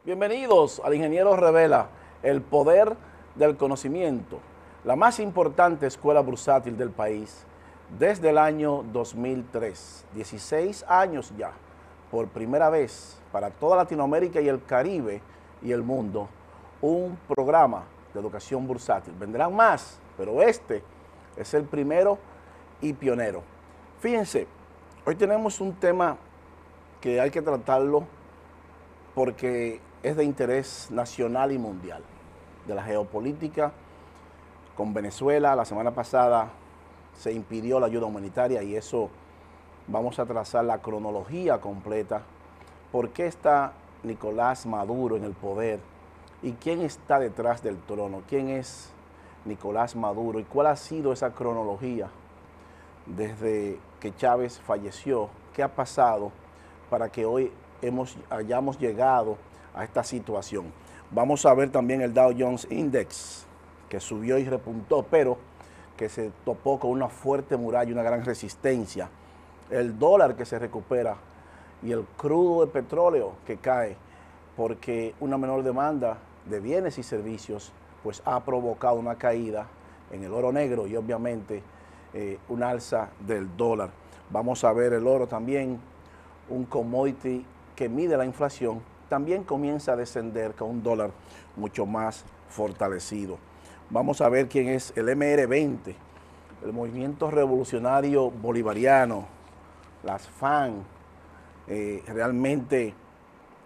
Bienvenidos al Ingeniero Revela, el poder del conocimiento, la más importante escuela bursátil del país desde el año 2003, 16 años ya, por primera vez para toda Latinoamérica y el Caribe y el mundo, un programa de educación bursátil. Vendrán más, pero este es el primero y pionero. Fíjense, hoy tenemos un tema que hay que tratarlo porque es de interés nacional y mundial, de la geopolítica con Venezuela. La semana pasada se impidió la ayuda humanitaria y eso vamos a trazar la cronología completa. ¿Por qué está Nicolás Maduro en el poder? ¿Y quién está detrás del trono? ¿Quién es Nicolás Maduro? ¿Y cuál ha sido esa cronología desde que Chávez falleció? ¿Qué ha pasado para que hoy hayamos llegado a esta situación? Vamos a ver también el Dow Jones Index, que subió y repuntó, pero que se topó con una fuerte muralla, una gran resistencia. El dólar que se recupera y el crudo de petróleo que cae porque una menor demanda de bienes y servicios pues ha provocado una caída en el oro negro y obviamente un alza del dólar. Vamos a ver el oro también, un commodity que mide la inflación, también comienza a descender con un dólar mucho más fortalecido. Vamos a ver quién es el MR20, el Movimiento Revolucionario Bolivariano, las FAN. Realmente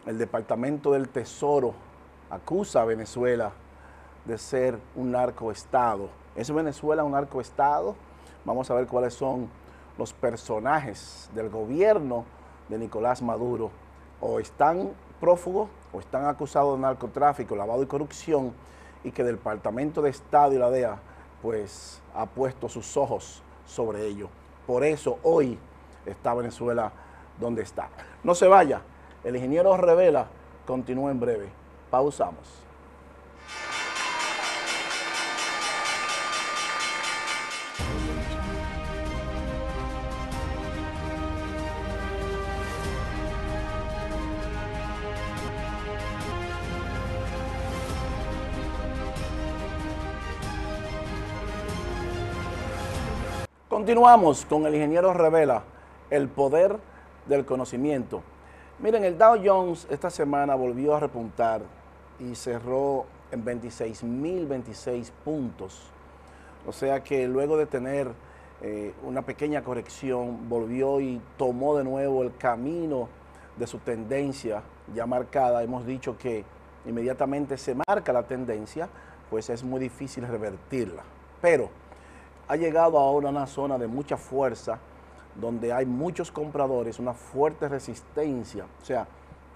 el Departamento del Tesoro acusa a Venezuela de ser un narcoestado. ¿Es Venezuela un narcoestado? Vamos a ver cuáles son los personajes del gobierno de Nicolás Maduro. O están prófugos o están acusados de narcotráfico, lavado y corrupción, y que el Departamento de Estado y la DEA pues ha puesto sus ojos sobre ello. Por eso hoy está Venezuela donde está. No se vaya, el Ingeniero Revela continúa en breve. Pausamos. Continuamos con el Ingeniero Revela, el poder del conocimiento. Miren, el Dow Jones esta semana volvió a repuntar y cerró en 26.026 puntos. O sea que luego de tener una pequeña corrección, volvió y tomó de nuevo el camino de su tendencia ya marcada. Hemos dicho que inmediatamente se marca la tendencia, pues es muy difícil revertirla. Pero ha llegado ahora a una zona de mucha fuerza, donde hay muchos compradores, una fuerte resistencia. O sea,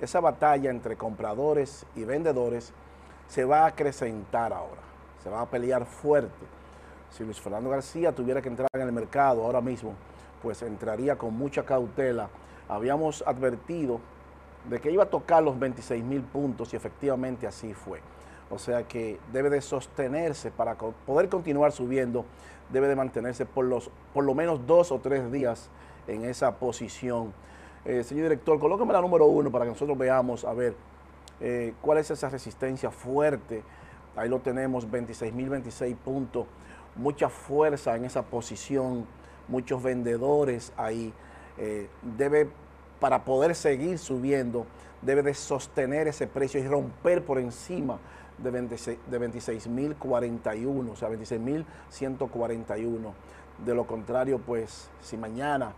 esa batalla entre compradores y vendedores se va a acrecentar ahora, se va a pelear fuerte. Si Luis Fernando García tuviera que entrar en el mercado ahora mismo, pues entraría con mucha cautela. Habíamos advertido de que iba a tocar los 26.000 puntos y efectivamente así fue. O sea que debe de sostenerse para poder continuar subiendo, debe de mantenerse por lo menos 2 o 3 días en esa posición. Señor director, colóqueme la número 1 para que nosotros veamos, a ver, cuál es esa resistencia fuerte. Ahí lo tenemos, 26.026 puntos, mucha fuerza en esa posición, muchos vendedores ahí. Para poder seguir subiendo, debe de sostener ese precio y romper por encima de 26.041, o sea, 26.141. De lo contrario, pues, si mañana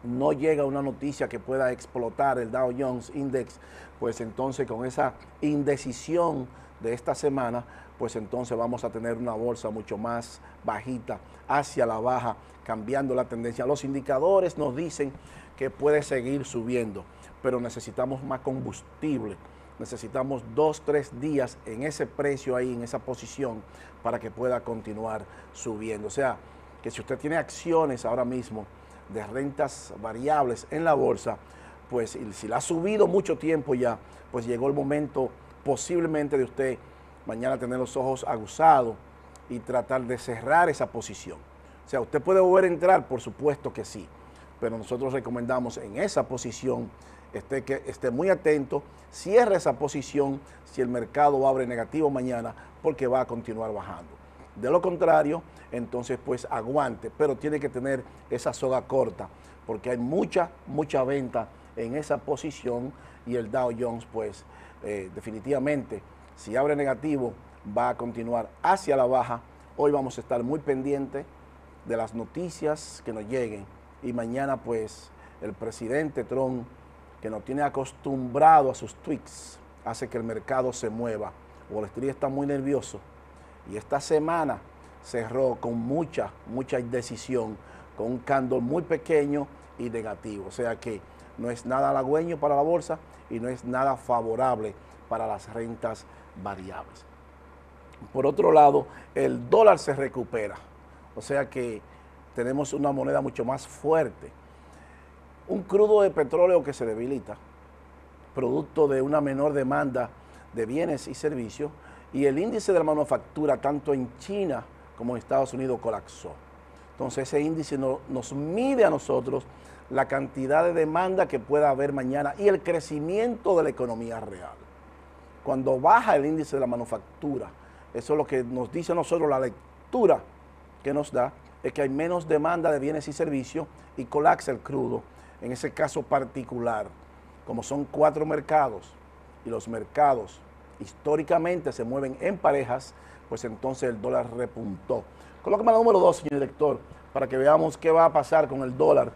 no llega una noticia que pueda explotar el Dow Jones Index, pues entonces con esa indecisión de esta semana, pues entonces vamos a tener una bolsa mucho más bajita hacia la baja, cambiando la tendencia. Los indicadores nos dicen que puede seguir subiendo, pero necesitamos más combustible. Necesitamos 2 o 3 días en ese precio ahí, en esa posición, para que pueda continuar subiendo. O sea, que si usted tiene acciones ahora mismo de rentas variables en la bolsa, pues si la ha subido mucho tiempo ya, pues llegó el momento posiblemente de usted mañana tener los ojos aguzados y tratar de cerrar esa posición. O sea, usted puede volver a entrar, por supuesto que sí, pero nosotros recomendamos en esa posición que esté muy atento, cierre esa posición si el mercado abre negativo mañana, porque va a continuar bajando. De lo contrario, entonces pues aguante, pero tiene que tener esa soga corta, porque hay mucha venta en esa posición y el Dow Jones pues definitivamente si abre negativo va a continuar hacia la baja. Hoy vamos a estar muy pendientes de las noticias que nos lleguen y mañana pues el presidente Trump, que nos tiene acostumbrado a sus tweets, hace que el mercado se mueva. Wall Street está muy nervioso y esta semana cerró con mucha indecisión, con un candle muy pequeño y negativo. O sea que no es nada halagüeño para la bolsa y no es nada favorable para las rentas variables. Por otro lado, el dólar se recupera. O sea que tenemos una moneda mucho más fuerte. Un crudo de petróleo que se debilita, producto de una menor demanda de bienes y servicios, y el índice de la manufactura, tanto en China como en Estados Unidos, colapsó. Entonces ese índice nos mide a nosotros la cantidad de demanda que pueda haber mañana y el crecimiento de la economía real. Cuando baja el índice de la manufactura, eso es lo que nos dice a nosotros la lectura que nos da, es que hay menos demanda de bienes y servicios y colapsa el crudo. En ese caso particular, como son 4 mercados y los mercados históricamente se mueven en parejas, pues entonces el dólar repuntó. Colóqueme la número 2, señor director, para que veamos qué va a pasar con el dólar.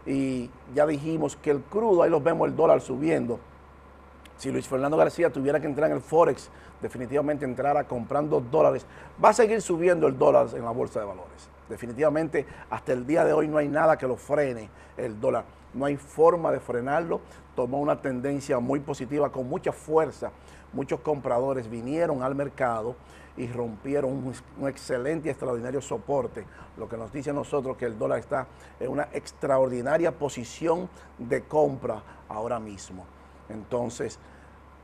Y ya dijimos que el crudo, ahí los vemos el dólar subiendo. Si Luis Fernando García tuviera que entrar en el Forex, definitivamente entrara comprando dólares. Va a seguir subiendo el dólar en la bolsa de valores. Definitivamente hasta el día de hoy no hay nada que lo frene el dólar. No hay forma de frenarlo. Tomó una tendencia muy positiva con mucha fuerza. Muchos compradores vinieron al mercado y rompieron un excelente y extraordinario soporte, lo que nos dice a nosotros que el dólar está en una extraordinaria posición de compra ahora mismo. Entonces,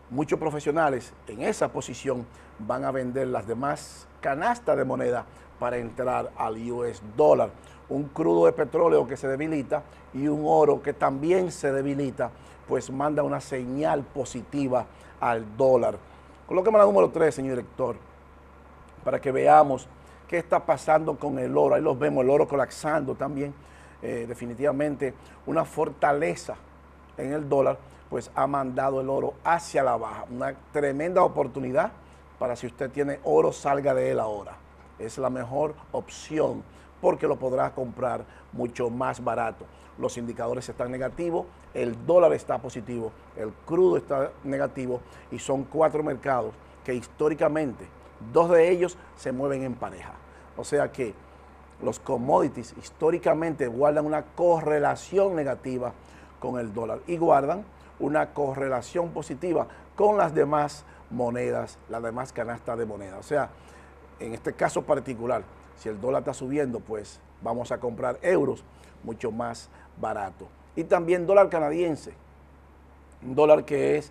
muchos profesionales en esa posición van a vender las demás canastas de moneda para entrar al US dólar. Un crudo de petróleo que se debilita y un oro que también se debilita, pues manda una señal positiva al dólar. Colóqueme la número 3, señor director, para que veamos qué está pasando con el oro. Ahí los vemos, el oro colapsando también. Definitivamente una fortaleza en el dólar, pues ha mandado el oro hacia la baja. Una tremenda oportunidad para si usted tiene oro, salga de él ahora. Es la mejor opción porque lo podrá comprar mucho más barato. Los indicadores están negativos, el dólar está positivo, el crudo está negativo y son 4 mercados que históricamente 2 de ellos se mueven en pareja. O sea que los commodities históricamente guardan una correlación negativa con el dólar y guardan una correlación positiva con las demás monedas, las demás canastas de moneda. O sea, en este caso particular, si el dólar está subiendo, pues vamos a comprar euros mucho más barato. Y también dólar canadiense, un dólar que es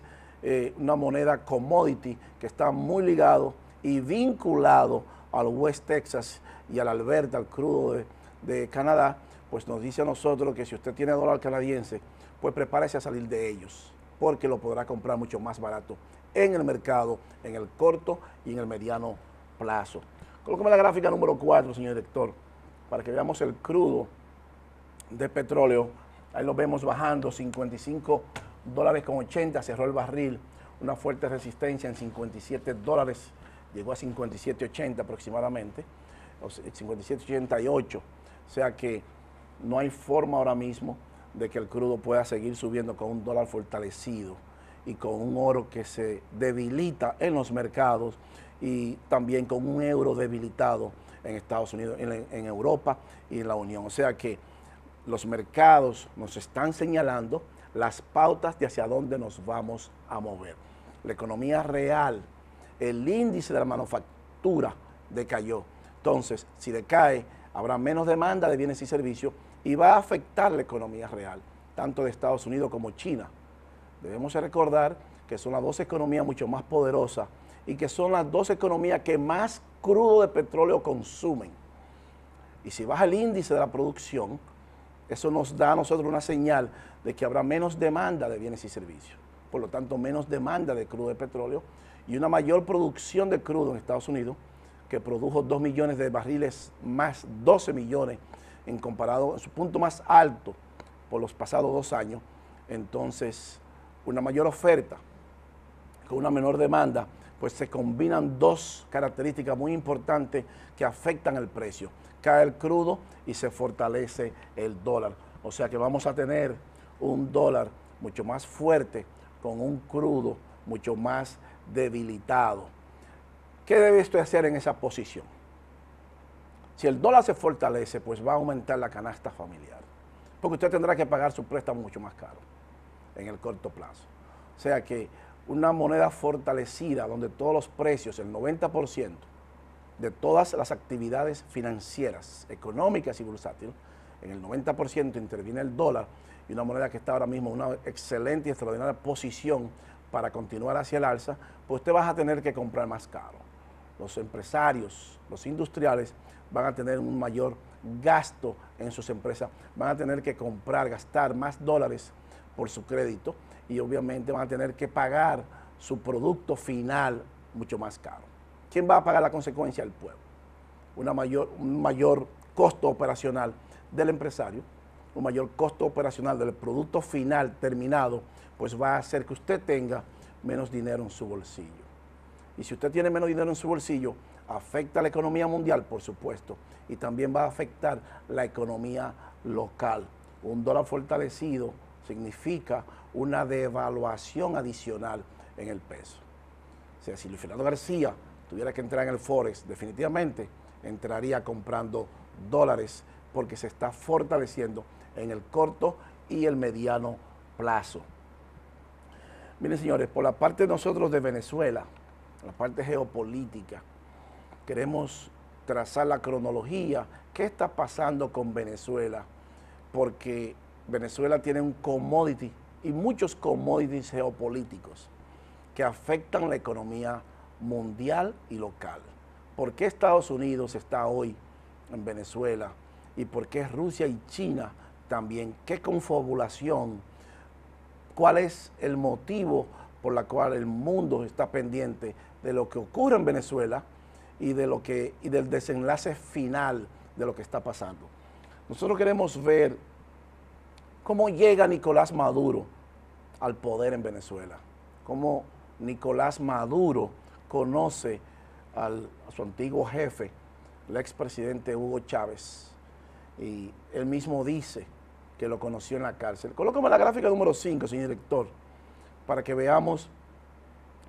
una moneda commodity que está muy ligado y vinculado al West Texas y al Alberta, al crudo de Canadá, pues nos dice a nosotros que si usted tiene dólar canadiense, pues prepárese a salir de ellos, porque lo podrá comprar mucho más barato en el mercado, en el corto y en el mediano plazo. Colóqueme la gráfica número 4, señor director, para que veamos el crudo de petróleo. Ahí lo vemos bajando, $55.80, cerró el barril, una fuerte resistencia en $57, llegó a 57.80 aproximadamente, 57.88, o sea que no hay forma ahora mismo de que el crudo pueda seguir subiendo con un dólar fortalecido y con un oro que se debilita en los mercados y también con un euro debilitado en Estados Unidos, en Europa y en la Unión. O sea que los mercados nos están señalando las pautas de hacia dónde nos vamos a mover. La economía real, el índice de la manufactura decayó. Entonces, si decae, habrá menos demanda de bienes y servicios y va a afectar la economía real, tanto de Estados Unidos como China. Debemos recordar que son las 2 economías mucho más poderosas y que son las 2 economías que más crudo de petróleo consumen. Y si baja el índice de la producción, Eso nos da a nosotros una señal de que habrá menos demanda de bienes y servicios. Por lo tanto, menos demanda de crudo de petróleo y una mayor producción de crudo en Estados Unidos, que produjo 2 millones de barriles más 12 millones en comparado a su punto más alto por los pasados 2 años. Entonces, una mayor oferta con una menor demanda, pues se combinan dos características muy importantes que afectan el precio. Cae el crudo y se fortalece el dólar. O sea que vamos a tener un dólar mucho más fuerte con un crudo mucho más debilitado. ¿Qué debe usted hacer en esa posición? Si el dólar se fortalece, pues va a aumentar la canasta familiar, porque usted tendrá que pagar su préstamo mucho más caro en el corto plazo. O sea que una moneda fortalecida donde todos los precios, el 90% de todas las actividades financieras, económicas y bursátiles, en el 90% interviene el dólar, y una moneda que está ahora mismo en una excelente y extraordinaria posición para continuar hacia el alza, pues usted va a tener que comprar más caro. Los empresarios, los industriales van a tener un mayor gasto en sus empresas, van a tener que comprar, gastar más dólares por su crédito y obviamente van a tener que pagar su producto final mucho más caro. ¿Quién va a pagar la consecuencia? El pueblo. Un mayor costo operacional del empresario, un mayor costo operacional del producto final terminado, pues va a hacer que usted tenga menos dinero en su bolsillo. Y si usted tiene menos dinero en su bolsillo, afecta a la economía mundial, por supuesto, y también va a afectar la economía local. Un dólar fortalecido significa una devaluación adicional en el peso. O sea, si Luis Fernando García tuviera que entrar en el Forex, definitivamente entraría comprando dólares porque se está fortaleciendo en el corto y el mediano plazo. Miren, señores, por la parte de nosotros de Venezuela, la parte geopolítica, queremos trazar la cronología. ¿Qué está pasando con Venezuela? Porque Venezuela tiene un commodity y muchos commodities geopolíticos que afectan la economía mundial y local. ¿Por qué Estados Unidos está hoy en Venezuela? ¿Y por qué Rusia y China también? ¿Qué confabulación? ¿Cuál es el motivo por el cual el mundo está pendiente de lo que ocurre en Venezuela y del desenlace final de lo que está pasando? Nosotros queremos ver cómo llega Nicolás Maduro al poder en Venezuela, cómo Nicolás Maduro conoce a su antiguo jefe, el expresidente Hugo Chávez, y él mismo dice que lo conoció en la cárcel. Colócame la gráfica número 5, señor director, para que veamos.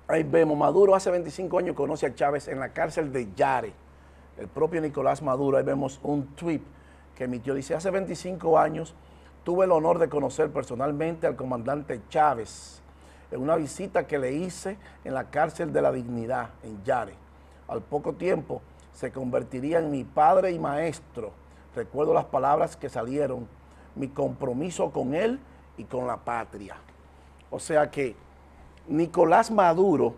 Ahí vemos, Maduro hace 25 años conoce a Chávez en la cárcel de Yare. El propio Nicolás Maduro, ahí vemos un tweet que emitió, dice: hace 25 años tuve el honor de conocer personalmente al comandante Chávez en una visita que le hice en la cárcel de la Dignidad, en Yare. Al poco tiempo se convertiría en mi padre y maestro. Recuerdo las palabras que salieron: mi compromiso con él y con la patria. O sea que Nicolás Maduro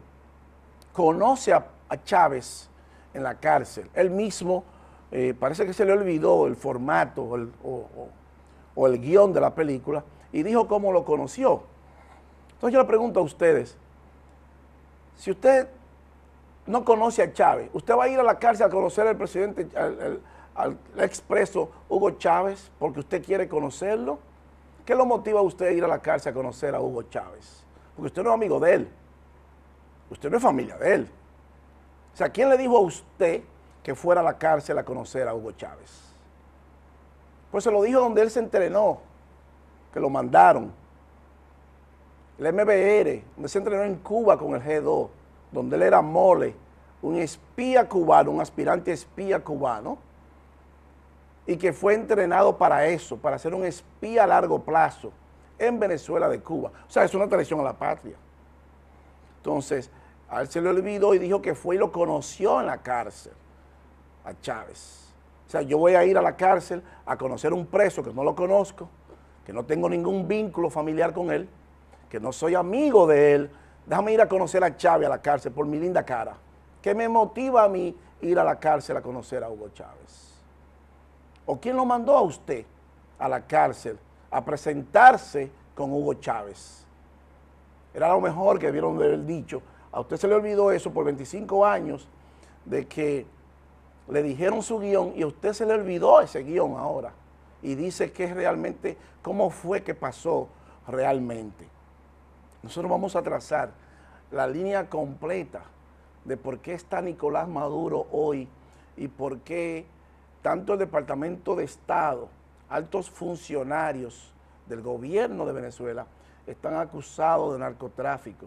conoce a Chávez en la cárcel. Él mismo, parece que se le olvidó el formato o el guión de la película, y dijo cómo lo conoció. Entonces yo le pregunto a ustedes, si usted no conoce a Chávez, ¿usted va a ir a la cárcel a conocer al presidente, al expreso Hugo Chávez, porque usted quiere conocerlo? ¿Qué lo motiva a usted a ir a la cárcel a conocer a Hugo Chávez? Porque usted no es amigo de él, usted no es familia de él. O sea, ¿quién le dijo a usted que fuera a la cárcel a conocer a Hugo Chávez? Pues se lo dijo donde él se entrenó, que lo mandaron. El MBR, donde se entrenó en Cuba con el G2, donde él era mole, un espía cubano, un aspirante espía cubano, y que fue entrenado para eso, para ser un espía a largo plazo en Venezuela de Cuba. O sea, es una traición a la patria. Entonces, a él se le olvidó y dijo que fue y lo conoció en la cárcel, a Chávez. O sea, yo voy a ir a la cárcel a conocer a un preso que no lo conozco, que no tengo ningún vínculo familiar con él, que no soy amigo de él. Déjame ir a conocer a Chávez a la cárcel por mi linda cara. ¿Qué me motiva a mí ir a la cárcel a conocer a Hugo Chávez? ¿O quién lo mandó a usted a la cárcel a presentarse con Hugo Chávez. Era lo mejor que debieron de haber dicho. A usted se le olvidó eso por 25 años de que le dijeron su guión y a usted se le olvidó ese guión ahora. Y dice que es realmente, cómo fue que pasó realmente. Nosotros vamos a trazar la línea completa de por qué está Nicolás Maduro hoy y por qué tanto el Departamento de Estado, altos funcionarios del gobierno de Venezuela están acusados de narcotráfico.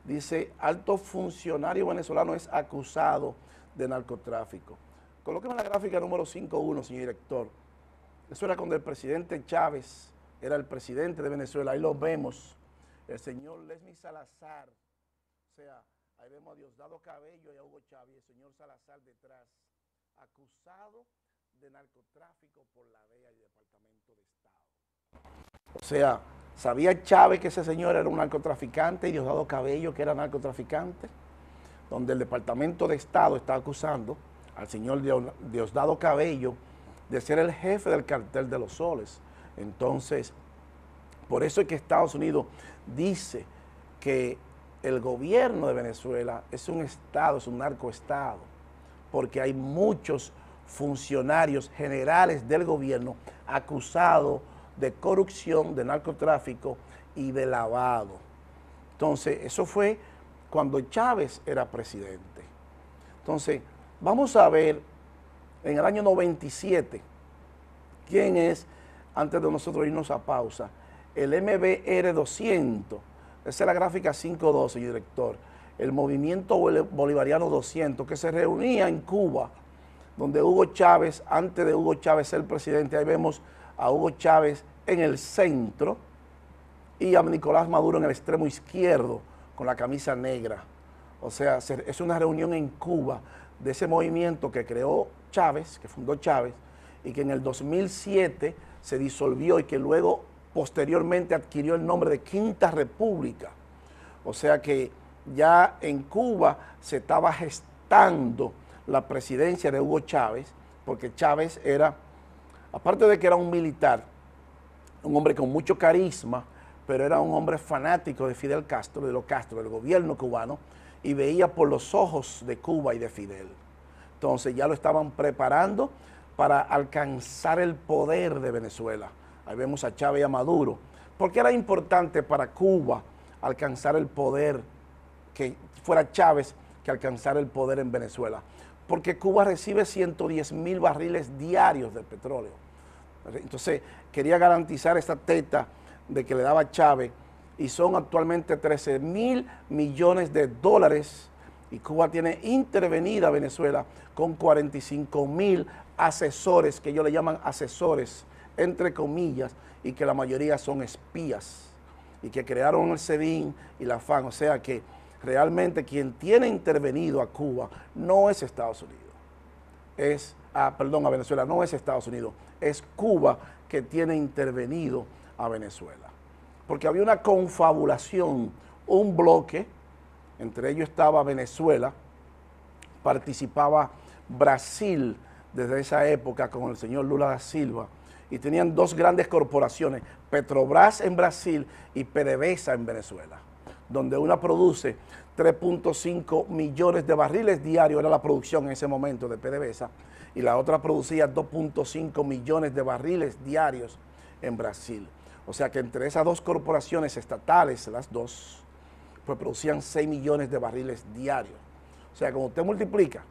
Dice, alto funcionario venezolano es acusado de narcotráfico. Colóqueme la gráfica número 5.1, señor director. Eso era cuando el presidente Chávez era el presidente de Venezuela. Ahí lo vemos, el señor Leslie Salazar. O sea, ahí vemos a Diosdado Cabello y a Hugo Chávez, el señor Salazar detrás, acusado de narcotráfico por la DEA y el Departamento de Estado. O sea, ¿sabía Chávez que ese señor era un narcotraficante y Diosdado Cabello que era narcotraficante? Donde el Departamento de Estado está acusando al señor Diosdado Cabello de ser el jefe del cartel de los soles. Entonces, por eso es que Estados Unidos dice que el gobierno de Venezuela es un estado, es un narcoestado, porque hay muchos funcionarios generales del gobierno acusados de corrupción, de narcotráfico y de lavado. Entonces, eso fue cuando Chávez era presidente. Entonces, vamos a ver en el año 97 quién es, antes de nosotros irnos a pausa, el MBR 200. Esa es la gráfica 5.12, señor director. El movimiento bolivariano 200, que se reunía en Cuba, donde Hugo Chávez, antes de Hugo Chávez ser presidente, ahí vemos a Hugo Chávez en el centro y a Nicolás Maduro en el extremo izquierdo con la camisa negra. O sea, es una reunión en Cuba de ese movimiento que creó Chávez, que fundó Chávez, y que en el 2007 se disolvió y que luego posteriormente adquirió el nombre de Quinta República. O sea que ya en Cuba se estaba gestando la presidencia de Hugo Chávez, porque Chávez era, aparte de que era un militar, un hombre con mucho carisma, pero era un hombre fanático de Fidel Castro, de los Castro, del gobierno cubano, y veía por los ojos de Cuba y de Fidel. Entonces ya lo estaban preparando para alcanzar el poder de Venezuela. Ahí vemos a Chávez y a Maduro. ¿Por qué era importante para Cuba alcanzar el poder, que fuera Chávez que alcanzara el poder en Venezuela? Porque Cuba recibe 110,000 barriles diarios de petróleo. Entonces quería garantizar esta teta de que le daba Chávez, y son actualmente 13,000 millones de dólares, y Cuba tiene intervenida a Venezuela con 45,000 asesores, que ellos le llaman asesores, entre comillas, y que la mayoría son espías, y que crearon el SEBIN y la FAN. O sea que realmente quien tiene intervenido a Cuba no es Estados Unidos, a Venezuela, no es Estados Unidos, es Cuba que tiene intervenido a Venezuela. Porque había una confabulación, un bloque, entre ellos estaba Venezuela, participaba Brasil desde esa época con el señor Lula da Silva, y tenían dos grandes corporaciones, Petrobras en Brasil y PDVSA en Venezuela, donde una produce 3.5 millones de barriles diarios, era la producción en ese momento de PDVSA, y la otra producía 2.5 millones de barriles diarios en Brasil. O sea que entre esas dos corporaciones estatales, las dos, pues producían 6 millones de barriles diarios. O sea, como usted multiplica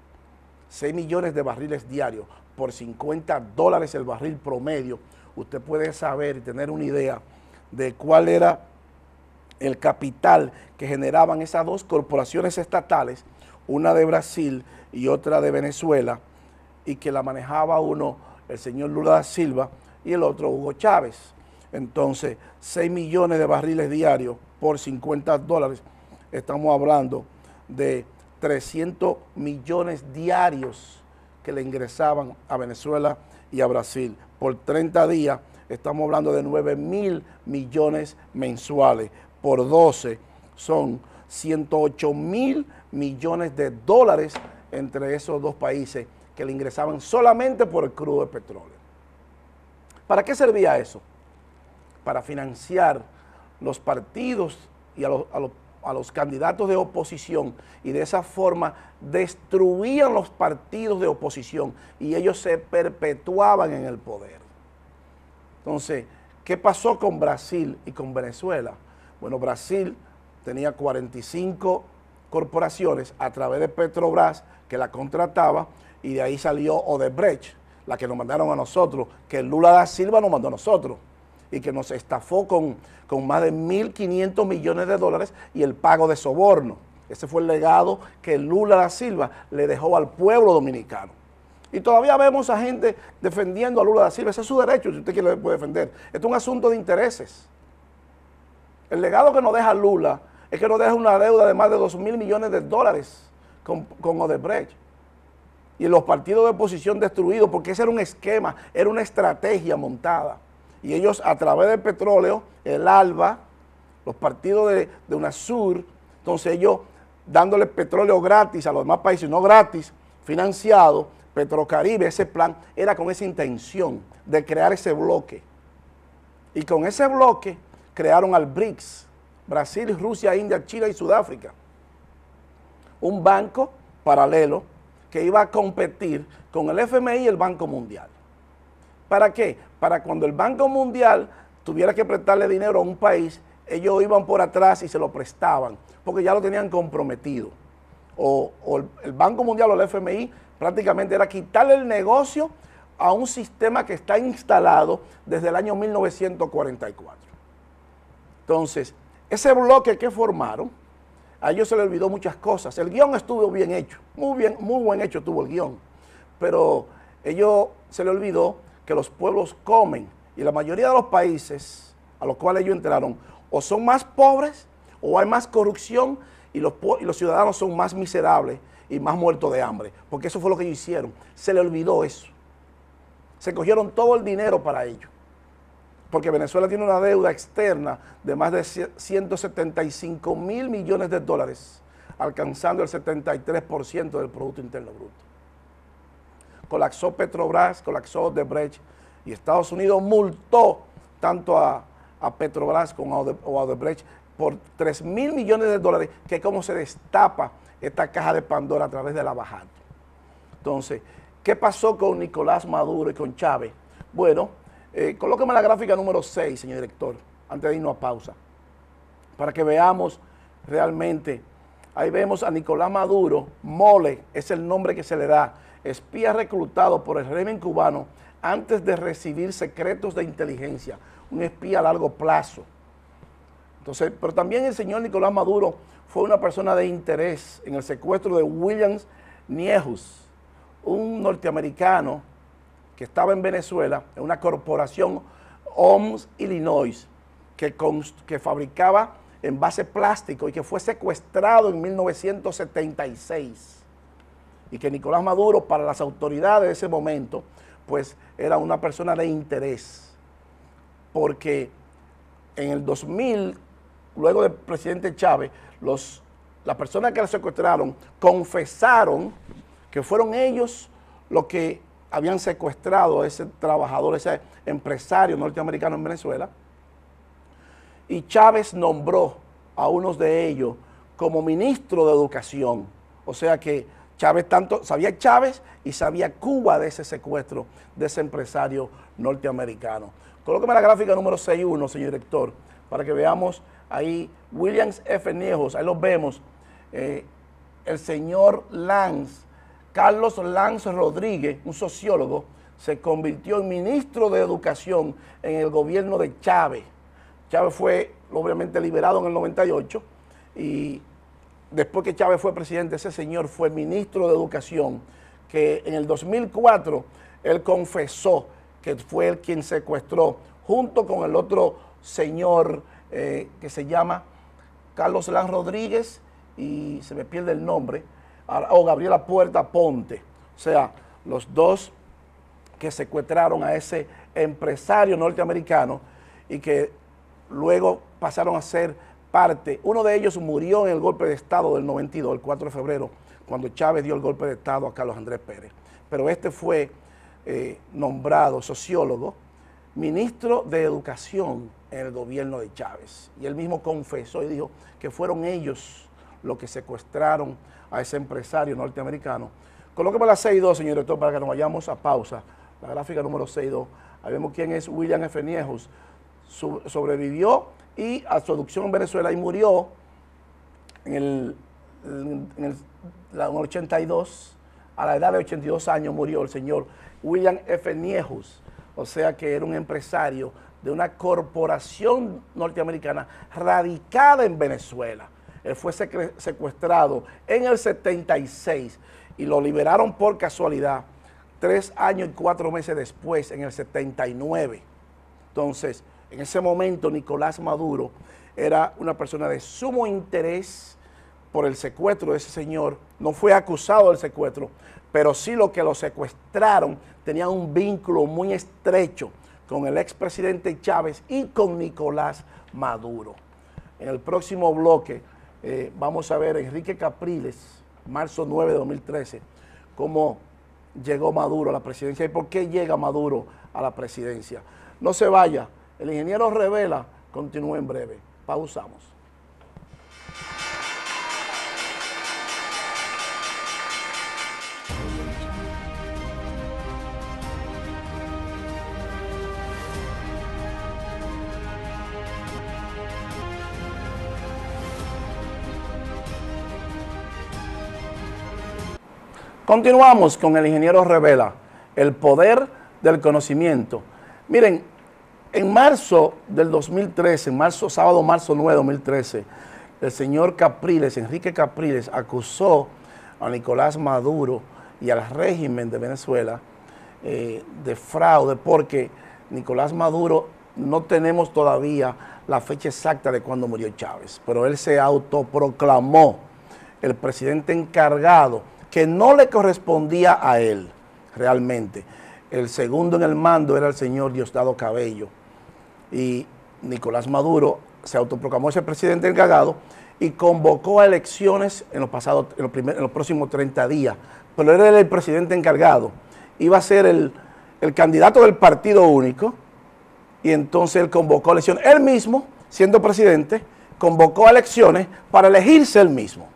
6 millones de barriles diarios por $50 el barril promedio, usted puede saber y tener una idea de cuál era el capital que generaban esas dos corporaciones estatales, una de Brasil y otra de Venezuela, y que la manejaba uno, el señor Lula da Silva, y el otro Hugo Chávez. Entonces, 6 millones de barriles diarios por $50, estamos hablando de 300 millones diarios que le ingresaban a Venezuela y a Brasil. Por 30 días estamos hablando de 9,000 millones mensuales. Por 12 son 108,000 millones de dólares entre esos dos países que le ingresaban solamente por el crudo de petróleo. ¿Para qué servía eso? Para financiar los partidos y a los candidatos de oposición, y de esa forma destruían los partidos de oposición y ellos se perpetuaban en el poder. Entonces, ¿qué pasó con Brasil y con Venezuela? Bueno, Brasil tenía 45 corporaciones a través de Petrobras que la contrataba, y de ahí salió Odebrecht, la que nos mandaron a nosotros, que Lula da Silva nos mandó a nosotros, y que nos estafó con más de 1.500 millones de dólares y el pago de soborno. Ese fue el legado que Lula da Silva le dejó al pueblo dominicano. Y todavía vemos a gente defendiendo a Lula da Silva. Ese es su derecho, si usted quiere lo puede defender. Esto es un asunto de intereses. El legado que nos deja Lula es que nos deja una deuda de más de 2.000 millones de dólares con Odebrecht. Y los partidos de oposición destruidos, porque ese era un esquema, era una estrategia montada. Y ellos, a través del petróleo, el ALBA, los partidos de UNASUR, entonces ellos dándole petróleo gratis a los demás países, no gratis, financiado, Petrocaribe, ese plan era con esa intención de crear ese bloque. Y con ese bloque crearon al BRICS, Brasil, Rusia, India, China y Sudáfrica. Un banco paralelo que iba a competir con el FMI y el Banco Mundial. ¿Para qué? Para cuando el Banco Mundial tuviera que prestarle dinero a un país, ellos iban por atrás y se lo prestaban, porque ya lo tenían comprometido. O el Banco Mundial o el FMI prácticamente era quitarle el negocio a un sistema que está instalado desde el año 1944. Entonces, ese bloque que formaron, a ellos se les olvidó muchas cosas. El guión estuvo bien hecho, muy buen hecho estuvo el guión, pero ellos se les olvidó que los pueblos comen, y la mayoría de los países a los cuales ellos entraron o son más pobres o hay más corrupción, y los ciudadanos son más miserables y más muertos de hambre, porque eso fue lo que ellos hicieron. Se les olvidó eso. Se cogieron todo el dinero para ello, porque Venezuela tiene una deuda externa de más de 175.000 millones de dólares, alcanzando el 73% del Producto Interno Bruto. Colapsó Petrobras, colapsó Odebrecht, y Estados Unidos multó tanto a Petrobras como a Odebrecht por 3.000 millones de dólares, que es como se destapa esta caja de Pandora a través de la bajada. Entonces, ¿qué pasó con Nicolás Maduro y con Chávez? Bueno, colóqueme la gráfica número 6, señor director, antes de irnos a pausa, para que veamos realmente. Ahí vemos a Nicolás Maduro, Mole, es el nombre que se le da, espía reclutado por el régimen cubano antes de recibir secretos de inteligencia, un espía a largo plazo. Entonces, pero también el señor Nicolás Maduro fue una persona de interés en el secuestro de William Niehus, un norteamericano que estaba en Venezuela, en una corporación OMS Illinois, que fabricaba envase plástico y que fue secuestrado en 1976. Y que Nicolás Maduro, para las autoridades de ese momento, pues era una persona de interés, porque en el 2000, luego del presidente Chávez, las personas que lo secuestraron confesaron que fueron ellos los que habían secuestrado a ese trabajador, ese empresario norteamericano en Venezuela, y Chávez nombró a unos de ellos como ministro de Educación. O sea que Chávez sabía Chávez y sabía Cuba de ese secuestro de ese empresario norteamericano. Colóqueme la gráfica número 6.1, señor director, para que veamos ahí William F. Niehus, ahí los vemos, el señor Lanz, Carlos Lanz Rodríguez, un sociólogo, se convirtió en ministro de Educación en el gobierno de Chávez. Chávez fue obviamente liberado en el 98 y después que Chávez fue presidente, ese señor fue ministro de Educación, que en el 2004 él confesó que fue él quien secuestró, junto con el otro señor que se llama Carlos Lanz Rodríguez, y se me pierde el nombre, o Gabriela Puerta Ponte. O sea, los dos que secuestraron a ese empresario norteamericano y que luego pasaron a ser parte. Uno de ellos murió en el golpe de Estado del 92, el 4 de febrero, cuando Chávez dio el golpe de Estado a Carlos Andrés Pérez. Pero este fue nombrado sociólogo ministro de Educación en el gobierno de Chávez. Y él mismo confesó y dijo que fueron ellos los que secuestraron a ese empresario norteamericano. Colóqueme la 6.2, señor director, para que nos vayamos a pausa. La gráfica número 6.2. Ahí vemos quién es William F. Niehus. Sobrevivió y a su adopción en Venezuela y murió en el 82, a la edad de 82 años murió el señor William F. Niehus, o sea que era un empresario de una corporación norteamericana radicada en Venezuela. Él fue secuestrado en el 76 y lo liberaron por casualidad 3 años y 4 meses después, en el 79. Entonces, en ese momento Nicolás Maduro era una persona de sumo interés por el secuestro de ese señor. No fue acusado del secuestro, pero sí lo que lo secuestraron tenía un vínculo muy estrecho con el expresidente Chávez y con Nicolás Maduro. En el próximo bloque vamos a ver a Enrique Capriles, marzo 9 de 2013, cómo llegó Maduro a la presidencia y por qué llega Maduro a la presidencia. No se vaya, el ingeniero Revela continúa en breve. Pausamos. Continuamos con el ingeniero Revela, el poder del conocimiento. Miren, en marzo del 2013, sábado marzo 9 de 2013, el señor Capriles, Enrique Capriles, acusó a Nicolás Maduro y al régimen de Venezuela de fraude, porque Nicolás Maduro no tenemos todavía la fecha exacta de cuando murió Chávez, pero él se autoproclamó el presidente encargado, que no le correspondía a él realmente. El segundo en el mando era el señor Diosdado Cabello, y Nicolás Maduro se autoproclamó ese presidente encargado y convocó a elecciones en los próximos 30 días, pero él era el presidente encargado, iba a ser el candidato del partido único, y entonces él convocó a elecciones, él mismo, siendo presidente, convocó a elecciones para elegirse él mismo.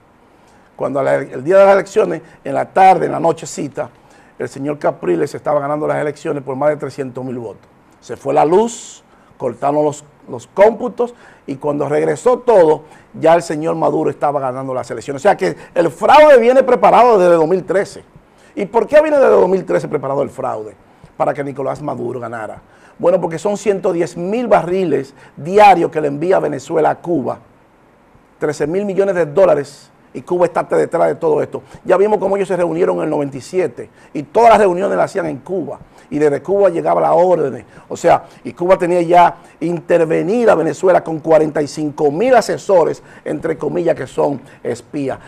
Cuando el día de las elecciones, en la tarde, en la nochecita, el señor Capriles estaba ganando las elecciones por más de 300,000 votos. Se fue la luz, cortaron los cómputos y cuando regresó todo, ya el señor Maduro estaba ganando las elecciones. O sea que el fraude viene preparado desde 2013. ¿Y por qué viene desde 2013 preparado el fraude? Para que Nicolás Maduro ganara. Bueno, porque son 110,000 barriles diarios que le envía Venezuela a Cuba, 13,000 millones de dólares. Y Cuba está detrás de todo esto. Ya vimos cómo ellos se reunieron en el 97 y todas las reuniones las hacían en Cuba. Y desde Cuba llegaba la orden. O sea, y Cuba tenía ya intervenir a Venezuela con 45,000 asesores, entre comillas, que son espías.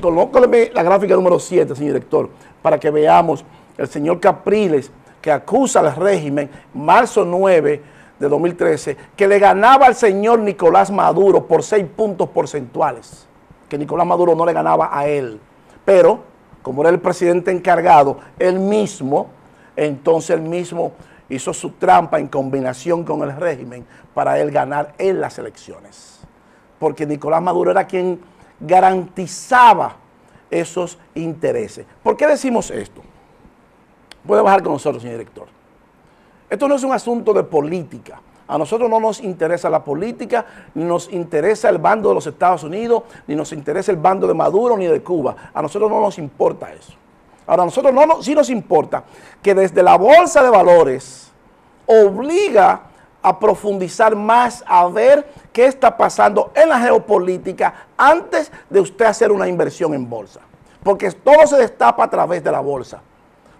Colóqueme la gráfica número 7, señor director, para que veamos el señor Capriles, que acusa al régimen, marzo 9 de 2013, que le ganaba al señor Nicolás Maduro por 6 puntos porcentuales. Que Nicolás Maduro no le ganaba a él, pero como era el presidente encargado, él mismo hizo su trampa en combinación con el régimen para él ganar en las elecciones, porque Nicolás Maduro era quien garantizaba esos intereses. ¿Por qué decimos esto? Puede bajar con nosotros, señor director. Esto no es un asunto de política. A nosotros no nos interesa la política, ni nos interesa el bando de los Estados Unidos, ni nos interesa el bando de Maduro, ni de Cuba. A nosotros no nos importa eso. Ahora, a nosotros sí nos importa que desde la Bolsa de Valores obliga a profundizar más, a ver qué está pasando en la geopolítica antes de usted hacer una inversión en bolsa. Porque todo se destapa a través de la bolsa.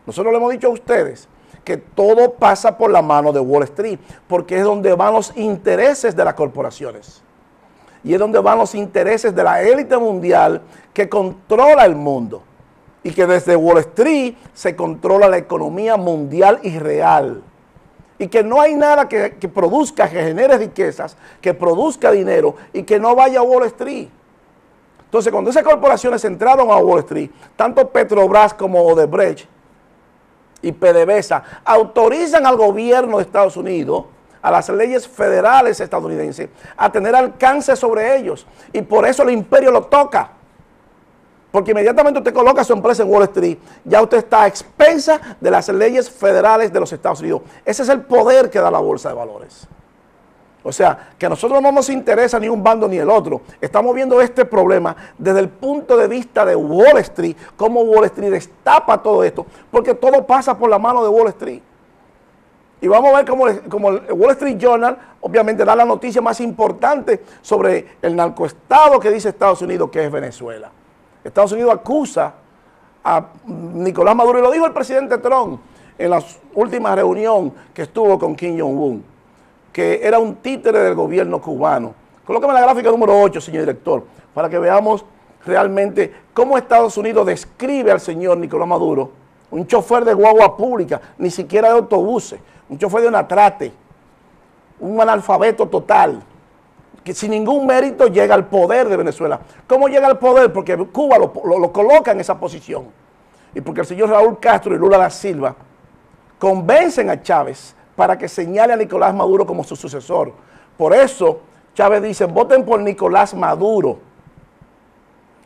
Nosotros le hemos dicho a ustedes que todo pasa por la mano de Wall Street, porque es donde van los intereses de las corporaciones. Y es donde van los intereses de la élite mundial que controla el mundo. Y que desde Wall Street se controla la economía mundial y real. Y que no hay nada que produzca, que genere riquezas, que produzca dinero y que no vaya a Wall Street. Entonces, cuando esas corporaciones entraron a Wall Street, tanto Petrobras como Odebrecht, y PDVSA autorizan al gobierno de Estados Unidos, a las leyes federales estadounidenses, a tener alcance sobre ellos. Y por eso el imperio lo toca. Porque inmediatamente usted coloca su empresa en Wall Street, ya usted está a expensa de las leyes federales de los Estados Unidos. Ese es el poder que da la bolsa de valores. O sea, que a nosotros no nos interesa ni un bando ni el otro. Estamos viendo este problema desde el punto de vista de Wall Street, cómo Wall Street destapa todo esto, porque todo pasa por la mano de Wall Street. Y vamos a ver cómo el Wall Street Journal, obviamente, da la noticia más importante sobre el narcoestado que dice Estados Unidos, que es Venezuela. Estados Unidos acusa a Nicolás Maduro, y lo dijo el presidente Trump en la última reunión que estuvo con Kim Jong-un, que era un títere del gobierno cubano. Colóqueme la gráfica número 8, señor director, para que veamos realmente cómo Estados Unidos describe al señor Nicolás Maduro, un chofer de guagua pública, ni siquiera de autobuses, un chofer de una trate, un analfabeto total, que sin ningún mérito llega al poder de Venezuela. ¿Cómo llega al poder? Porque Cuba lo coloca en esa posición. Y porque el señor Raúl Castro y Lula da Silva convencen a Chávez para que señale a Nicolás Maduro como su sucesor. Por eso Chávez dice, voten por Nicolás Maduro.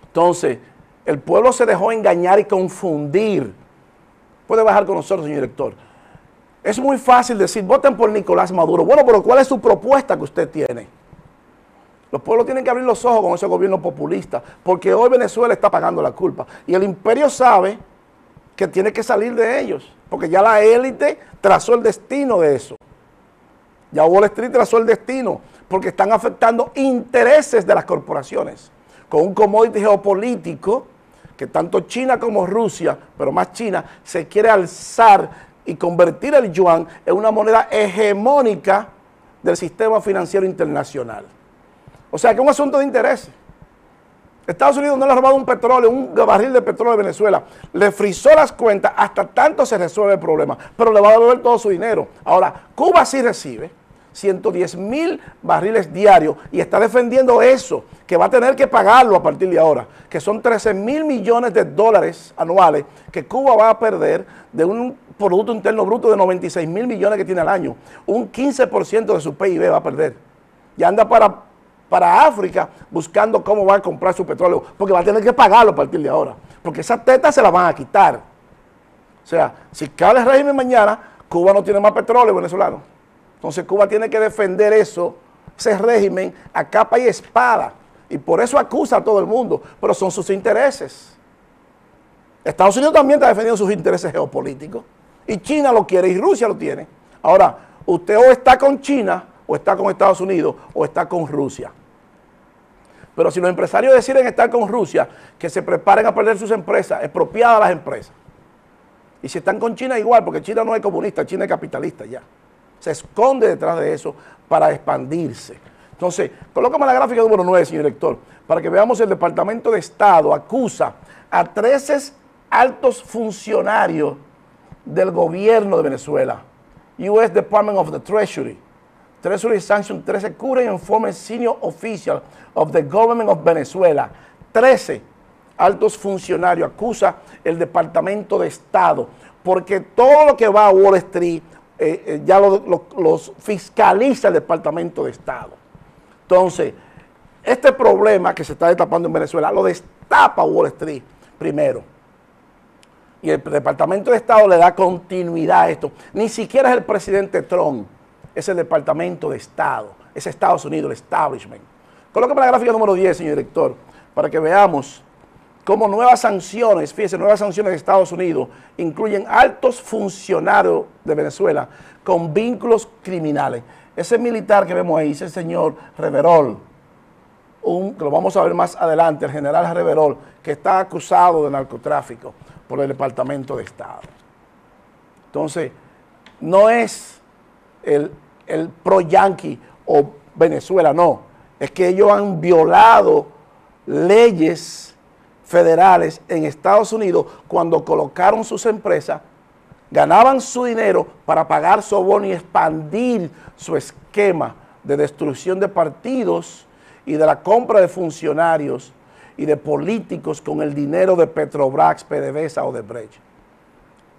Entonces, el pueblo se dejó engañar y confundir. Puede bajar con nosotros, señor director. Es muy fácil decir, voten por Nicolás Maduro. Bueno, pero ¿cuál es su propuesta que usted tiene? Los pueblos tienen que abrir los ojos con ese gobierno populista, porque hoy Venezuela está pagando la culpa. Y el imperio sabe que tiene que salir de ellos, porque ya la élite trazó el destino de eso. Ya Wall Street trazó el destino, porque están afectando intereses de las corporaciones, con un commodity geopolítico que tanto China como Rusia, pero más China, se quiere alzar y convertir el yuan en una moneda hegemónica del sistema financiero internacional. O sea, que es un asunto de intereses. Estados Unidos no le ha robado un petróleo, un barril de petróleo de Venezuela, le frizó las cuentas hasta tanto se resuelve el problema, pero le va a devolver todo su dinero. Ahora, Cuba sí recibe 110,000 barriles diarios y está defendiendo eso, que va a tener que pagarlo a partir de ahora, que son 13,000 millones de dólares anuales que Cuba va a perder de un Producto Interno Bruto de 96,000 millones que tiene al año. Un 15% de su PIB va a perder. Y anda para África buscando cómo va a comprar su petróleo, porque va a tener que pagarlo a partir de ahora, porque esas tetas se las van a quitar. O sea, si cae el régimen mañana, Cuba no tiene más petróleo venezolano. Entonces Cuba tiene que defender eso, ese régimen a capa y espada, y por eso acusa a todo el mundo, pero son sus intereses. Estados Unidos también está defendiendo sus intereses geopolíticos, y China lo quiere, y Rusia lo tiene. Ahora, usted o está con China, o está con Estados Unidos, o está con Rusia. Pero si los empresarios deciden estar con Rusia, que se preparen a perder sus empresas, expropiadas las empresas. Y si están con China igual, porque China no es comunista, China es capitalista ya. Se esconde detrás de eso para expandirse. Entonces, colócame la gráfica número 9, señor director, para que veamos el Departamento de Estado acusa a 13 altos funcionarios del gobierno de Venezuela. U.S. Department of the Treasury Sanction 13 current and former senior official of the government of Venezuela. 13 altos funcionarios acusa el Departamento de Estado, porque todo lo que va a Wall Street ya los fiscaliza el Departamento de Estado. Entonces, este problema que se está destapando en Venezuela lo destapa Wall Street primero. Y el Departamento de Estado le da continuidad a esto. Ni siquiera es el presidente Trump, es el Departamento de Estado, es Estados Unidos, el establishment. Colócame la gráfica número 10, señor director, para que veamos cómo nuevas sanciones, fíjese, nuevas sanciones de Estados Unidos incluyen altos funcionarios de Venezuela con vínculos criminales. Ese militar que vemos ahí, ese señor Reverol, que lo vamos a ver más adelante, el general Reverol, que está acusado de narcotráfico por el Departamento de Estado. Entonces, no es el pro-yanqui o Venezuela, no. Es que ellos han violado leyes federales en Estados Unidos cuando colocaron sus empresas, ganaban su dinero para pagar soborno y expandir su esquema de destrucción de partidos y de la compra de funcionarios y de políticos con el dinero de Petrobras, PDVSA o de Brecht.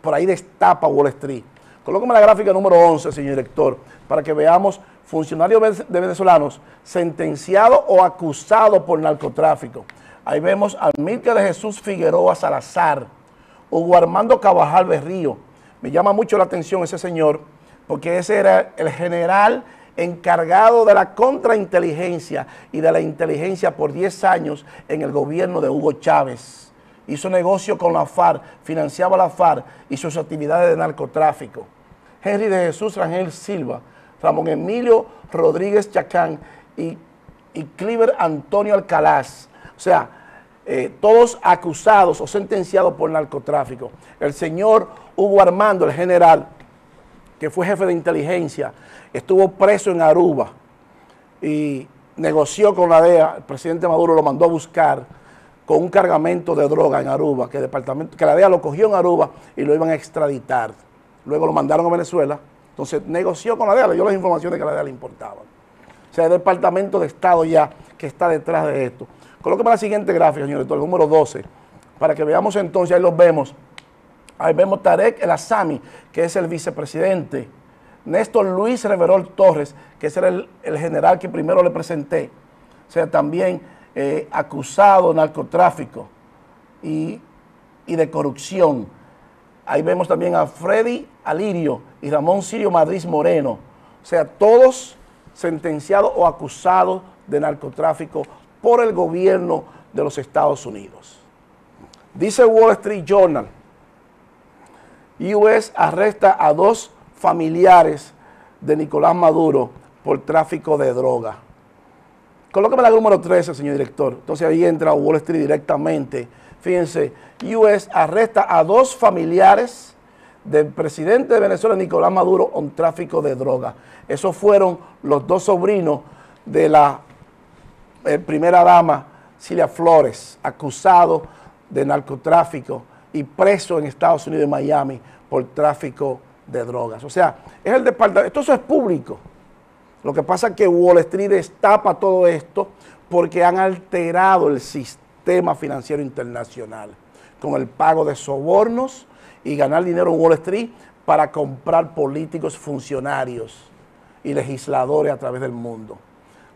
por ahí destapa Wall Street. Colóqueme la gráfica número 11, señor director, para que veamos funcionarios venezolanos sentenciados o acusados por narcotráfico. Ahí vemos a Amílcar de Jesús Figueroa Salazar, Hugo Armando Cabajal Berrío. Me llama mucho la atención ese señor, porque ese era el general encargado de la contrainteligencia y de la inteligencia por 10 años en el gobierno de Hugo Chávez. Hizo negocio con la FARC, financiaba la FARC y sus actividades de narcotráfico. Henry de Jesús Rangel Silva, Ramón Emilio Rodríguez Chacán y Cliver Antonio Alcalaz. O sea, todos acusados o sentenciados por narcotráfico. El señor Hugo Armando, el general, que fue jefe de inteligencia, estuvo preso en Aruba y negoció con la DEA. El presidente Maduro lo mandó a buscar con un cargamento de droga en Aruba, que la DEA lo cogió en Aruba y lo iban a extraditar. Luego lo mandaron a Venezuela. Entonces negoció con la DEA, le dio las informaciones que a la DEA le importaban. O sea, el Departamento de Estado ya que está detrás de esto. Colóqueme la siguiente gráfica, señor director, el número 12, para que veamos entonces, ahí los vemos. Ahí vemos Tarek El Assami, que es el vicepresidente. Néstor Luis Reverol Torres, que ese era el general que primero le presenté. O sea, también acusado de narcotráfico y de corrupción. Ahí vemos también a Freddy Alirio y Ramón Sirio Madrid Moreno. O sea, todos sentenciados o acusados de narcotráfico por el gobierno de los Estados Unidos. Dice Wall Street Journal, US arresta a 2 familiares de Nicolás Maduro por tráfico de droga. Colóqueme la número 13, señor director. Entonces ahí entra Wall Street directamente. Fíjense, US arresta a 2 familiares del presidente de Venezuela, Nicolás Maduro, por tráfico de droga. Esos fueron los 2 sobrinos de la primera dama, Cilia Flores, acusado de narcotráfico y preso en Estados Unidos, en Miami, por tráfico de drogas. O sea, es el departamento, esto es público. Lo que pasa es que Wall Street destapa todo esto porque han alterado el sistema financiero internacional con el pago de sobornos y ganar dinero en Wall Street para comprar políticos, funcionarios y legisladores a través del mundo.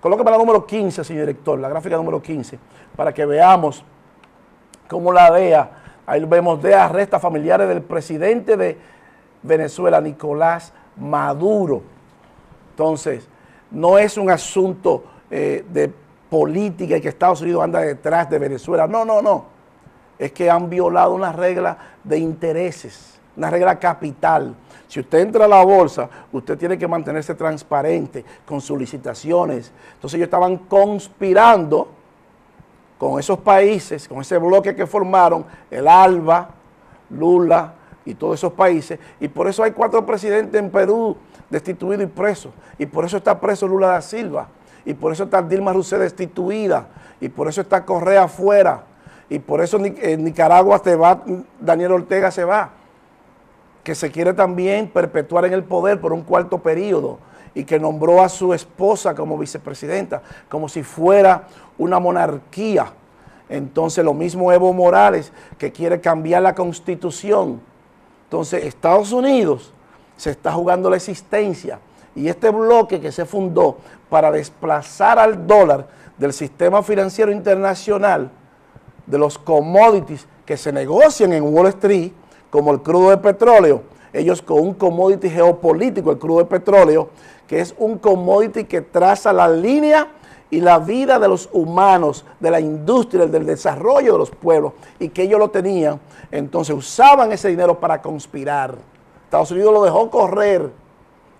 Colóqueme la número 15, señor director, la gráfica número 15, para que veamos cómo la DEA, ahí vemos DEA arresta familiares del presidente de Venezuela, Nicolás Maduro. Entonces, no es un asunto de política y que Estados Unidos anda detrás de Venezuela. No, no, no. Es que han violado una regla de intereses, una regla capital. Si usted entra a la bolsa, usted tiene que mantenerse transparente con sus licitaciones. Entonces ellos estaban conspirando con esos países, con ese bloque que formaron, el ALBA, Lula y todos esos países, y por eso hay 4 presidentes en Perú destituidos y presos, y por eso está preso Lula da Silva, y por eso está Dilma Rousseff destituida, y por eso está Correa afuera, y por eso en Nicaragua se va, Daniel Ortega se va, que se quiere también perpetuar en el poder por un 4º periodo, y que nombró a su esposa como vicepresidenta, como si fuera una monarquía. Entonces lo mismo Evo Morales, que quiere cambiar la constitución. Entonces Estados Unidos se está jugando la existencia, y este bloque que se fundó para desplazar al dólar del sistema financiero internacional, de los commodities que se negocian en Wall Street, como el crudo de petróleo, ellos con un commodity geopolítico, el crudo de petróleo, que es un commodity que traza la línea y la vida de los humanos, de la industria, del desarrollo de los pueblos, y que ellos lo tenían, entonces usaban ese dinero para conspirar. Estados Unidos lo dejó correr.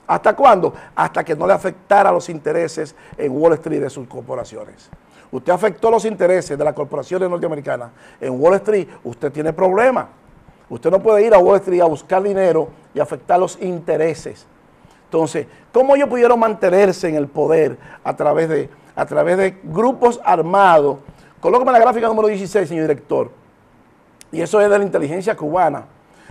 ¿Hasta cuándo? Hasta que no le afectara los intereses en Wall Street de sus corporaciones. Usted afectó los intereses de las corporaciones norteamericanas en Wall Street, usted tiene problemas. Usted no puede ir a Wall Street a buscar dinero y afectar los intereses. Entonces, ¿cómo ellos pudieron mantenerse en el poder a través de grupos armados? Colóqueme la gráfica número 16, señor director. Y eso es de la inteligencia cubana.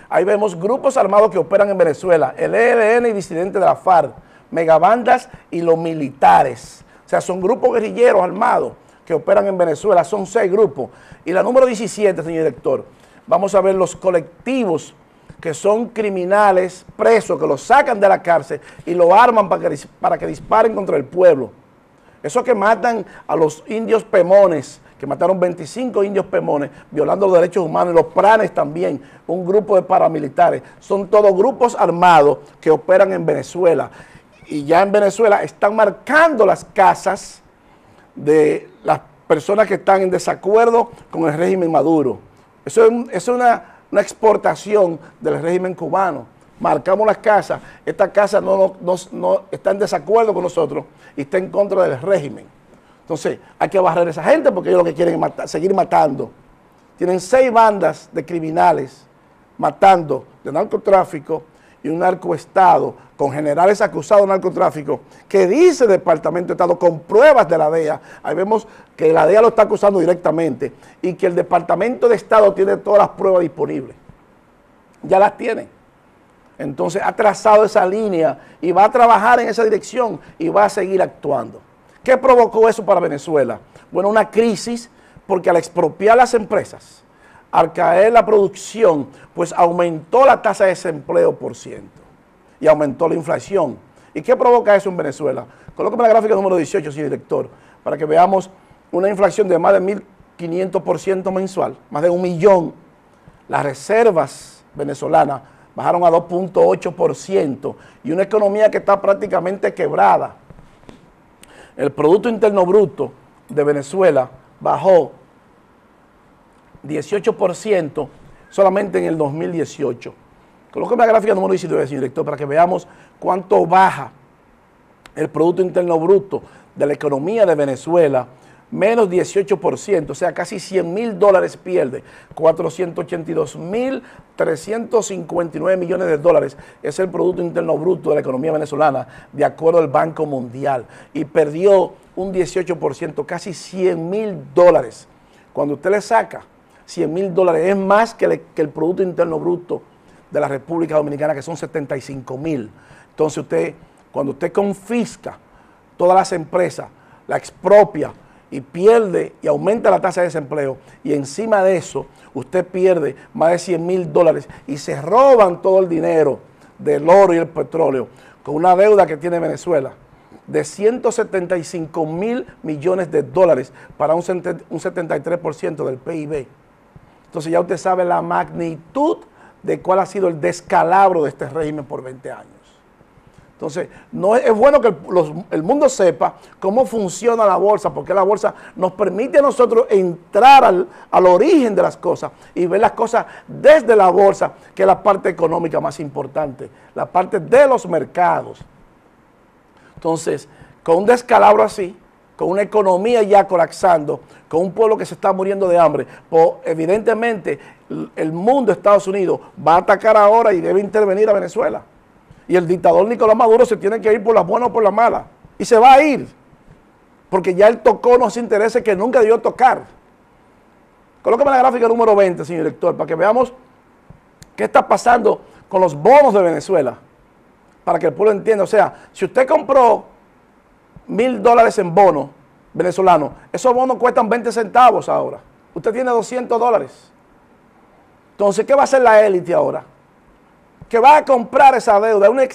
Ahí vemos grupos armados que operan en Venezuela, el ELN y disidentes de la FARC, megabandas y los militares. O sea, son grupos guerrilleros armados que operan en Venezuela, son 6 grupos. Y la número 17, señor director, vamos a ver los colectivos que son criminales presos, que los sacan de la cárcel y lo arman para que disparen contra el pueblo. Esos que matan a los indios pemones, que mataron 25 indios pemones, violando los derechos humanos, y los pranes también, un grupo de paramilitares. Son todos grupos armados que operan en Venezuela. Y ya en Venezuela están marcando las casas de las personas que están en desacuerdo con el régimen Maduro. Eso es una exportación del régimen cubano. Marcamos las casas, esta casa no está en desacuerdo con nosotros y está en contra del régimen. Entonces hay que barrer a esa gente porque ellos lo que quieren es seguir matando. Tienen 6 bandas de criminales matando de narcotráfico y un narcoestado con generales acusados de narcotráfico que dice el Departamento de Estado con pruebas de la DEA. Ahí vemos que la DEA lo está acusando directamente y que el Departamento de Estado tiene todas las pruebas disponibles. Ya las tiene. Entonces ha trazado esa línea y va a trabajar en esa dirección y va a seguir actuando. ¿Qué provocó eso para Venezuela? Bueno, una crisis porque al expropiar las empresas, al caer la producción, pues aumentó la tasa de desempleo por ciento y aumentó la inflación. ¿Y qué provoca eso en Venezuela? Colóqueme la gráfica número 18, señor director, para que veamos una inflación de más de 1.500% mensual, más de 1 millón. Las reservas venezolanas bajaron a 2.8% y una economía que está prácticamente quebrada. El Producto Interno Bruto de Venezuela bajó 18% solamente en el 2018. Colóqueme la gráfica número 19, señor director, para que veamos cuánto baja el Producto Interno Bruto de la economía de Venezuela. Menos 18%, o sea, casi $100.000 pierde, 482.359 millones de dólares es el Producto Interno Bruto de la economía venezolana, de acuerdo al Banco Mundial, y perdió un 18%, casi $100.000. Cuando usted le saca $100.000, es más que el Producto Interno Bruto de la República Dominicana, que son 75.000. Entonces cuando usted confisca todas las empresas, la expropia, y pierde y aumenta la tasa de desempleo y encima de eso usted pierde más de $100.000 y se roban todo el dinero del oro y el petróleo con una deuda que tiene Venezuela de 175.000 millones de dólares para un 73% del PIB. Entonces ya usted sabe la magnitud de cuál ha sido el descalabro de este régimen por 20 años. Entonces, es bueno que el mundo sepa cómo funciona la bolsa, porque la bolsa nos permite a nosotros entrar al origen de las cosas y ver las cosas desde la bolsa, que es la parte económica más importante, la parte de los mercados. Entonces, con un descalabro así, con una economía ya colapsando, con un pueblo que se está muriendo de hambre, pues evidentemente el mundo, Estados Unidos, va a atacar ahora y debe intervenir a Venezuela. Y el dictador Nicolás Maduro se tiene que ir por las buenas o por las malas. Y se va a ir. Porque ya él tocó los intereses que nunca debió tocar. Colócame la gráfica número 20, señor director, para que veamos qué está pasando con los bonos de Venezuela. Para que el pueblo entienda. O sea, si usted compró $1.000 en bonos venezolanos, esos bonos cuestan 20 centavos ahora. Usted tiene $200. Entonces, ¿qué va a hacer la élite ahora? Que va a comprar esa deuda, una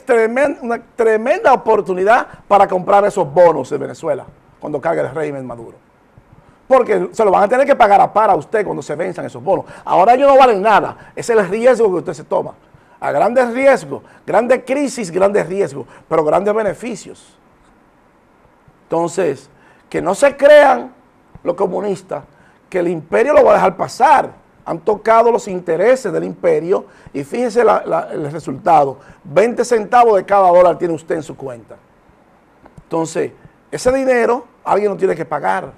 tremenda oportunidad para comprar esos bonos de Venezuela cuando caiga el régimen Maduro. Porque se lo van a tener que pagar a usted cuando se venzan esos bonos. Ahora ellos no valen nada, es el riesgo que usted se toma. A grandes riesgos, grandes crisis, grandes riesgos, pero grandes beneficios. Entonces, que no se crean los comunistas que el imperio lo va a dejar pasar. Han tocado los intereses del imperio y fíjese el resultado. 20 centavos de cada dólar tiene usted en su cuenta. Entonces, ese dinero alguien lo tiene que pagar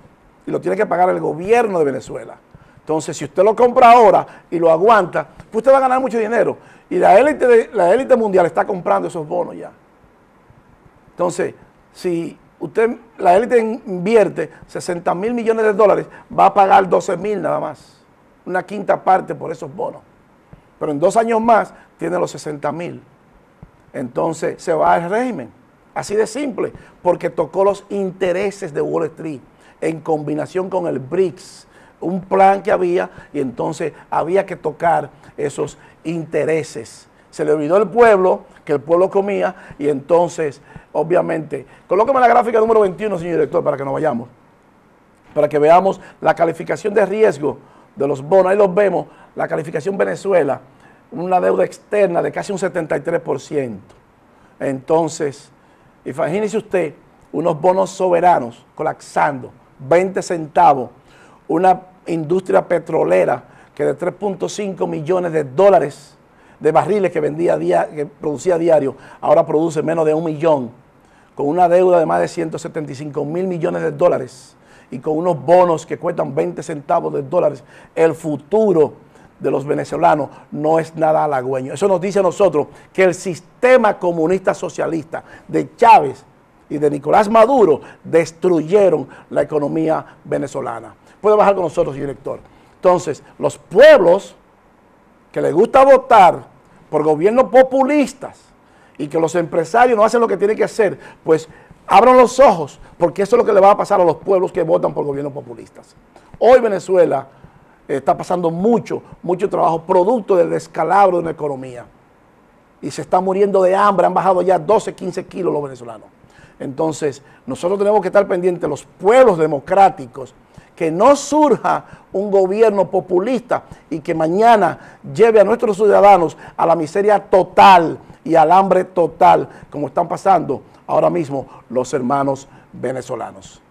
y lo tiene que pagar el gobierno de Venezuela. Entonces, si usted lo compra ahora y lo aguanta, pues usted va a ganar mucho dinero. Y la élite mundial está comprando esos bonos ya. Entonces, si la élite invierte 60.000 millones de dólares, va a pagar 12.000 nada más. Una quinta parte por esos bonos. Pero en 2 años más tiene los 60.000. Entonces se va al régimen. Así de simple, porque tocó los intereses de Wall Street en combinación con el BRICS, un plan que había y entonces había que tocar esos intereses. Se le olvidó al pueblo, que el pueblo comía, y entonces, obviamente, colóqueme la gráfica número 21, señor director, para que nos vayamos, para que veamos la calificación de riesgo de los bonos. Ahí los vemos, la calificación Venezuela, una deuda externa de casi un 73%. Entonces, imagínese usted, unos bonos soberanos colapsando, 20 centavos, una industria petrolera que de 3.5 millones de dólares de barriles que producía a diario, ahora produce menos de 1 millón, con una deuda de más de 175 mil millones de dólares y con unos bonos que cuestan 20 centavos de dólares. El futuro de los venezolanos no es nada halagüeño. Eso nos dice a nosotros que el sistema comunista socialista de Chávez y de Nicolás Maduro destruyeron la economía venezolana. Puede bajar con nosotros, señor director. Entonces, los pueblos que les gusta votar por gobiernos populistas y que los empresarios no hacen lo que tienen que hacer, pues abran los ojos, porque eso es lo que le va a pasar a los pueblos que votan por gobiernos populistas. Hoy Venezuela está pasando mucho trabajo, producto del descalabro de una economía. Y se está muriendo de hambre, han bajado ya 12, 15 kilos los venezolanos. Entonces, nosotros tenemos que estar pendientes, los pueblos democráticos, que no surja un gobierno populista y que mañana lleve a nuestros ciudadanos a la miseria total y al hambre total, como están pasando ahora mismo los hermanos venezolanos.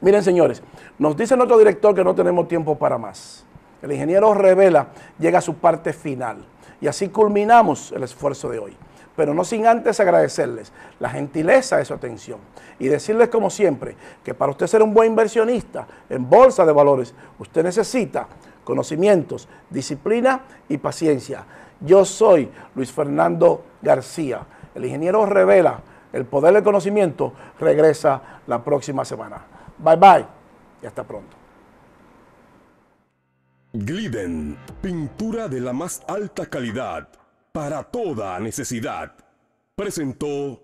Miren, señores, nos dice nuestro director que no tenemos tiempo para más. El ingeniero Revela llega a su parte final y así culminamos el esfuerzo de hoy. Pero no sin antes agradecerles la gentileza de su atención y decirles como siempre que para usted ser un buen inversionista en bolsa de valores, usted necesita conocimientos, disciplina y paciencia. Yo soy Luis Fernando García. El ingeniero Revela, el poder del conocimiento, regresa la próxima semana. Bye bye y hasta pronto. Glidden, pintura de la más alta calidad para toda necesidad. Presentó